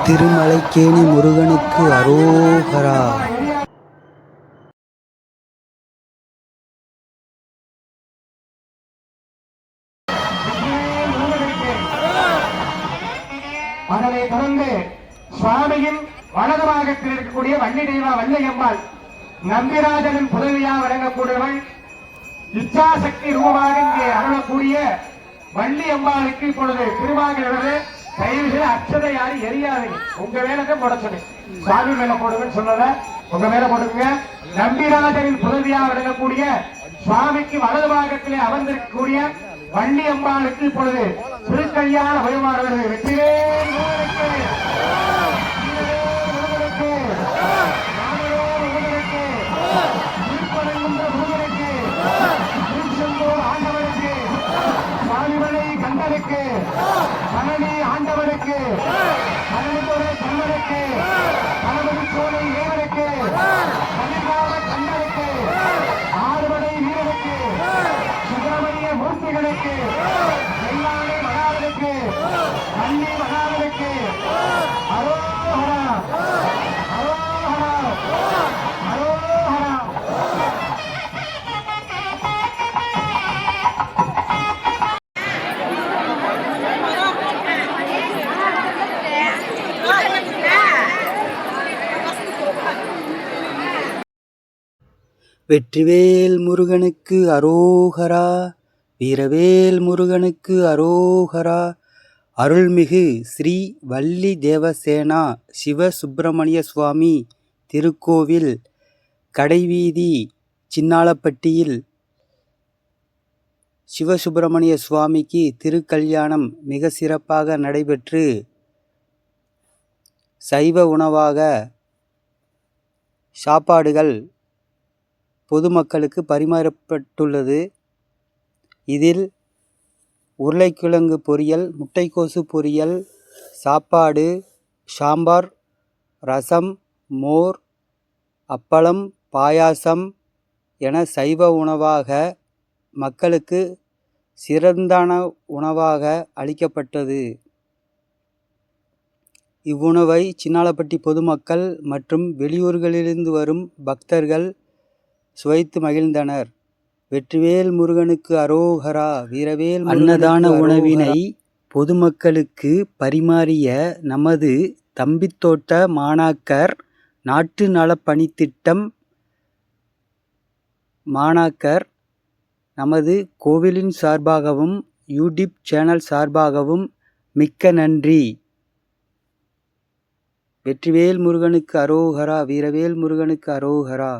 திருமலைக்கேணி முருகனுக்கு அரோகரா. அதனை தொடர்ந்து சுவாமியின் வலது பாகத்தில் இருக்கக்கூடிய வள்ளி தெய்வா வள்ளியம்மாள் நம்பிராஜனின் புதவியாக வழங்கக்கூடியவள் இச்சாசக்தி ரூபமாக இங்கே அருளக்கூடிய வள்ளி அம்பாளுக்கு இப்பொழுது திருவாங்கிறது. தயவு செய்து அச்சதை யாரும் எரியாதீங்க, உங்க மேலதான் போட சொன்னேன். சுவாமி மேல போடுங்கன்னு சொல்லல, உங்க மேல போடுங்க. நம்பிராஜனின் புதவியாக வழங்கக்கூடிய சுவாமிக்கு வலது பாகத்திலே அமர்ந்திருக்கக்கூடிய வள்ளி அம்பாளுக்கு இப்பொழுது திருக்கல்யாண வழிமாறுவது வெற்றிவே கண்டனுக்கு பழனி ஆண்டவனுக்கு பழனித்துறை கண்ணனுக்கு பழமதி சோலை தேவனுக்கு கலிகால கண்ணனுக்கு ஆறுபடை வீரனுக்கு சுப்பிரமணிய மூர்த்திகளுக்கு வெள்ளாளை மகாவனுக்கு வள்ளி மகாவனுக்கு அரோஹரா அரோஹரா அரோஹரா. வெற்றிவேல் முருகனுக்கு அரோகரா. வீரவேல் முருகனுக்கு அரோகரா. அருள்மிகு ஸ்ரீ வள்ளி தேவசேனா சிவ சுப்பிரமணிய சுவாமி திருக்கோவில் கடைவீதி சின்னாளப்பட்டியில் சிவசுப்பிரமணிய சுவாமிக்கு திருக்கல்யாணம் மிக சிறப்பாக நடைபெற்று சைவ உணவாக சாப்பாடுகள் பொதுமக்களுக்கு பரிமாறப்பட்டுள்ளது. இதில் உருளைக்கிழங்கு பொரியல், முட்டைக்கோசு பொரியல், சாப்பாடு, சாம்பார், ரசம், மோர், அப்பளம், பாயாசம் என சைவ உணவாக மக்களுக்கு சிறந்தான உணவாக அளிக்கப்பட்டது. இவ்வுணவை சின்னாளப்பட்டி பொதுமக்கள் மற்றும் வெளியூர்களிலிருந்து வரும் பக்தர்கள் சுவைத்து மகிழ்ந்தனர். வெற்றிவேல் முருகனுக்கு அரோகரா. வீரவேல். அன்னதான உணவினை பொதுமக்களுக்கு பரிமாறிய நமது தம்பித்தோட்ட மாணாக்கர் நாட்டு நலப்பணித்திட்டம் மாணாக்கர் நமது கோவிலின் சார்பாகவும் யூடியூப் சேனல் சார்பாகவும் மிக்க நன்றி. வெற்றிவேல் முருகனுக்கு அரோகரா. வீரவேல் முருகனுக்கு அரோகரா.